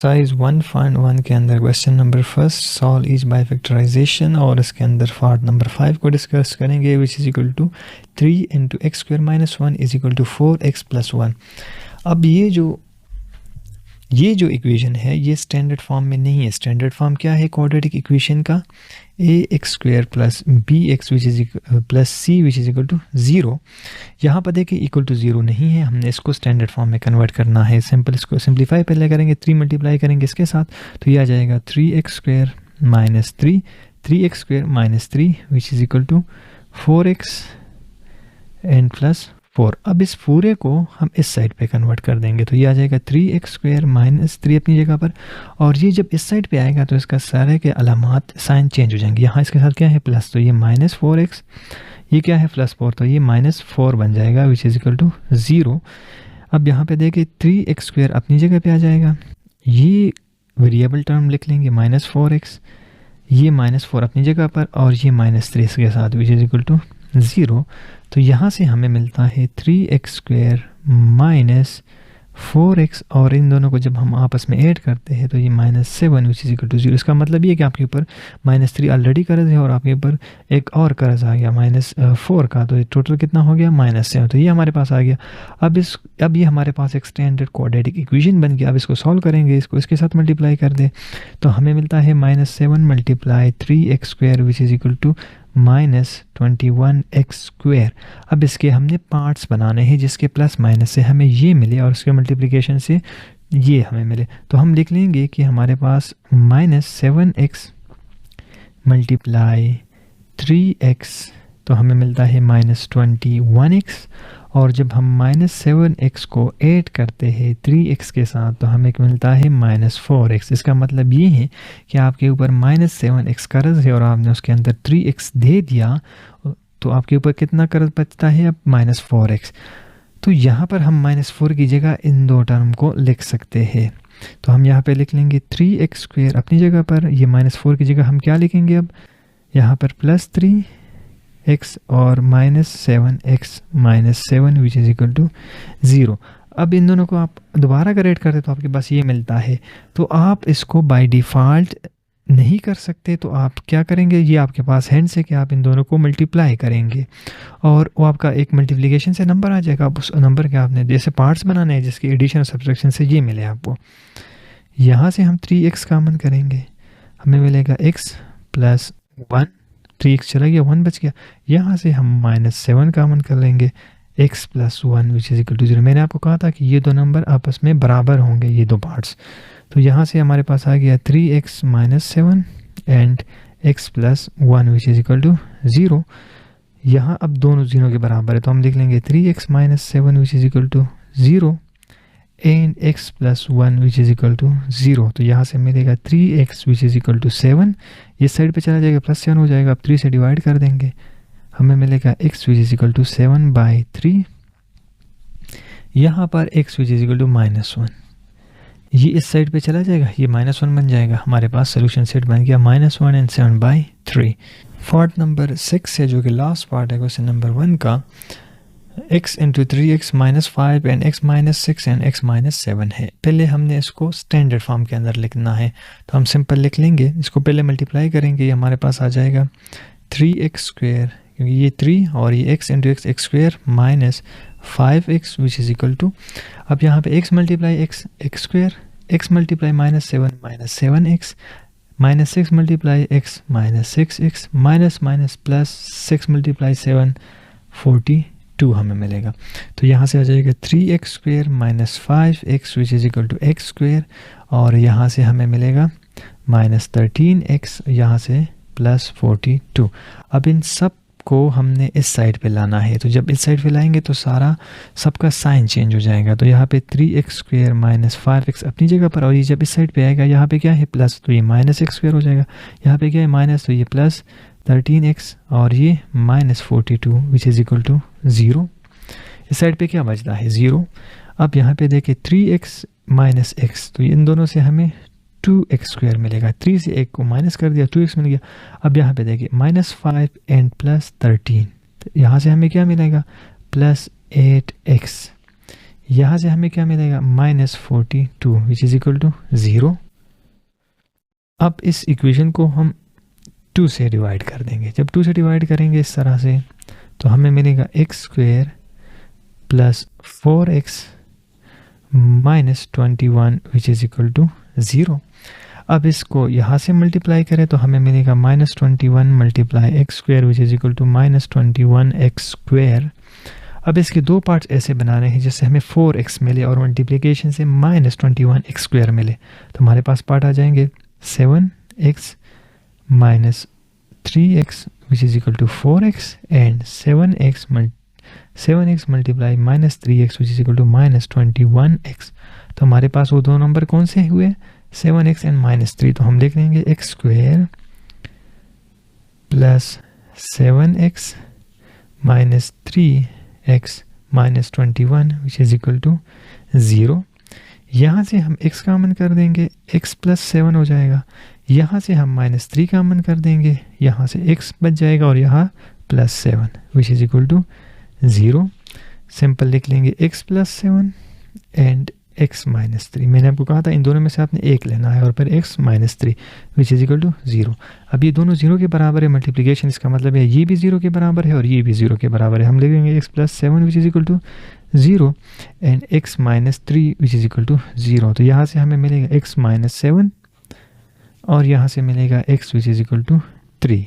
Exercise 1.1 के अंदर question number first solve is by factorisation और इसके अंदर पार्ट नंबर 5 को डिस्कस करेंगे which is equal to 3 into x square minus 1 is equal to 4x plus 1। अब ये जो इक्वेशन है ये स्टैंडर्ड फॉर्म में नहीं है। स्टैंडर्ड फॉर्म क्या है क्वाड्रेटिक इक्वेशन का? ax square plus bx which is plus c which is equal to 0। यहाँ पर देखिए इक्वल टू 0 नहीं है, हमने इसको स्टैंडर्ड फॉर्म में कन्वर्ट करना है। सिंपल इसको सिंप्लीफाई पहले करेंगे, 3 मल्टीप्लाई करेंगे इसके साथ तो ये आ जाएगा 3x square minus 3x square minus 3 which is equal to 4x and plus 4। अब इस पूरे को हम इस साइड पे कन्वर्ट कर देंगे तो ये आ जाएगा 3x स्क्वायर माइनस 3 अपनी जगह पर, और ये जब इस साइड पे आएगा तो इसका सारे के अलामात साइन चेंज हो जाएंगे। यहाँ इसके साथ क्या है प्लस, तो ये माइनस 4x, ये क्या है प्लस 4 तो ये माइनस 4 बन जाएगा विच इज इक्वल टू 0। अब यहाँ पे देखिए 3x स्क्वायर अपनी जगह पे आ जाएगा, ये वेरिएबल टर्म लिख लेंगे माइनस 4x, ये माइनस 4 अपनी जगह पर और ये माइनस 3 के साथ विच इज इक्वल टू 0। तो यहाँ से हमें मिलता है 3x स्क्वायर माइनस 4x और इन दोनों को जब हम आपस में ऐड करते हैं तो ये minus 7 which is equal to 0। इसका मतलब ये है कि आपके ऊपर माइनस 3 ऑलरेडी कर्ज है और आपके ऊपर एक और कर्ज आ गया माइनस 4 का, तो ये टोटल कितना हो गया माइनस 7। तो ये हमारे पास आ गया। अब ये हमारे पास एक स्टैंडर्ड क्वाड्रेटिक इक्वेशन बन गया। अब इसको सॉल्व करेंगे, इसको इसके साथ मल्टीप्लाई कर दे तो हमें मिलता है minus 7 multiply 3x square which is equal to minus 21x square. अब इसके हमने पार्ट्स बनाने हैं जिसके प्लस माइनस से हमें ये मिले और उसके मल्टीप्लिकेशन से ये हमें मिले, तो हम लिख लेंगे कि हमारे पास माइनस 7x मल्टीप्लाई 3x तो हमें मिलता है माइनस 21x, और जब हम माइनस 7x को ऐड करते हैं 3x के साथ तो हमें मिलता है माइनस 4x। इसका मतलब ये है कि आपके ऊपर माइनस 7x कर्ज है और आपने उसके अंदर 3x दे दिया तो आपके ऊपर कितना कर्ज बचता है अब माइनस 4x। तो यहाँ पर हम माइनस 4 की जगह इन दो टर्म को लिख सकते हैं, तो हम यहाँ पे लिख लेंगे 3x स्क्वायर अपनी जगह पर, ये माइनस 4 की जगह हम क्या लिखेंगे अब यहाँ पर प्लस 3x और minus 7x minus 7 which is equal to 0। अब इन दोनों को आप दोबारा अगर ऐड करते तो आपके पास ये मिलता है। तो आप इसको बाय डिफ़ॉल्ट नहीं कर सकते तो आप क्या करेंगे, ये आपके पास हैंड से कि आप इन दोनों को मल्टीप्लाई करेंगे और वो आपका एक मल्टीप्लिकेशन से नंबर आ जाएगा। अब उस नंबर के आपने जैसे पार्ट्स बनाने हैं जिसकी एडिशन और सब्ट्रैक्शन से ये मिले आपको। यहाँ से हम 3x कॉमन करेंगे, हमें मिलेगा x प्लस 1, 3x चला गया 1 बच गया। यहाँ से हम माइनस 7 कॉमन कर लेंगे, x plus 1 which is equal to 0। मैंने आपको कहा था कि ये दो नंबर आपस में बराबर होंगे ये दो पार्ट्स, तो यहाँ से हमारे पास आ गया 3x minus 7 and x plus 1 which is equal to 0। यहाँ अब दोनों 0 के बराबर है तो हम लिख लेंगे 3x minus 7 which is equal to 0 and x plus 1 which is equal to 0। तो यहाँ से मिलेगा 3x which is equal to 7, ये साइड पे चला जाएगा प्लस 7 हो जाएगा। अब 3 से डिवाइड कर देंगे, हमें मिलेगा x which is equal to 7/3। यहाँ पर x which is equal to minus 1, ये इस साइड पे चला जाएगा, ये माइनस 1 बन जाएगा। हमारे पास सोल्यूशन सेट बन गया माइनस 1 एंड 7/3। पार्ट नंबर 6 है जो कि लास्ट पार्ट है क्वेश्चन नंबर 1 का, x into 3x minus 5 and x minus 6 and x minus 7 है। पहले हमने इसको स्टैंडर्ड फॉर्म के अंदर लिखना है तो हम सिंपल लिख लेंगे, इसको पहले मल्टीप्लाई करेंगे, ये हमारे पास आ जाएगा 3x स्क्वायर क्योंकि ये 3 और ये x into x square minus 5x which is equal to, अब यहाँ पे x multiply x square, x multiply minus 7 minus 7x minus 6 multiply x minus 6x minus minus plus 6 multiply 7 42 हमें मिलेगा। तो यहाँ से आ जाएगा 3x square minus 5x which is equal to x square, और यहाँ से हमें मिलेगा माइनस 13x, यहाँ से प्लस 42। अब इन सब को हमने इस साइड पे लाना है, तो जब इस साइड पे लाएंगे तो सारा सबका साइन चेंज हो जाएगा। तो यहाँ पे 3x स्क्वायर माइनस 5x अपनी जगह पर, और ये जब इस साइड पे आएगा यहाँ पे क्या है प्लस, तो ये माइनस x स्क्वायर हो जाएगा। यहाँ पे क्या है माइनस, तो ये प्लस 13x और ये minus 42 which is equal to 0। इस साइड पे क्या बचता है 0। अब यहाँ पे देखें 3x माइनस x, तो इन दोनों से हमें 2x स्क्वायर मिलेगा, 3 से 1 को माइनस कर दिया 2x मिल गया। अब यहाँ पे देखिए माइनस 5 एंड प्लस 13, तो यहाँ से हमें क्या मिलेगा प्लस 8x, यहाँ से हमें क्या मिलेगा, -42 विच इज़ इक्वल टू 0। अब इस इक्वेशन को हम 2 से डिवाइड कर देंगे। जब 2 से डिवाइड करेंगे इस तरह से तो हमें मिलेगा x² plus 4x minus 21 which is equal to 0। अब इसको यहाँ से मल्टीप्लाई करें तो हमें मिलेगा -21 multiply x² which is equal to -21x²। अब इसके दो पार्ट्स ऐसे बनाने हैं जिससे हमें 4x मिले और मल्टीप्लिकेशन से -21x² मिले। तो हमारे पास पार्ट आ जाएंगे 7x minus 3x which is equal to 4x and 7x multiply -3x which is equal to -21x। तो हमारे पास वो दो नंबर कौन से हुए, 7x एंड -3। तो हम लिख लेंगे x² plus 7x minus 3x minus 21 which is equal to 0। यहाँ से हम x कॉमन कर देंगे, x प्लस 7 हो जाएगा। यहाँ से हम -3 कॉमन कर देंगे, यहाँ से x बच जाएगा और यहाँ +7 which is equal to 0। Simple लिख लेंगे x plus 7 and x minus 3। मैंने आपको कहा था इन दोनों में से आपने एक लेना है और फिर x minus 3 which is equal to 0। अब ये दोनों 0 के बराबर है मल्टीप्लिकेशन, इसका मतलब है ये भी 0 के बराबर है और ये भी 0 के बराबर है। हम लिखेंगे x plus 7 which is equal to 0 and x minus 3 which is equal to 0। तो यहाँ से हमें मिलेगा x माइनस 7 और यहाँ से मिलेगा x which is equal to 3।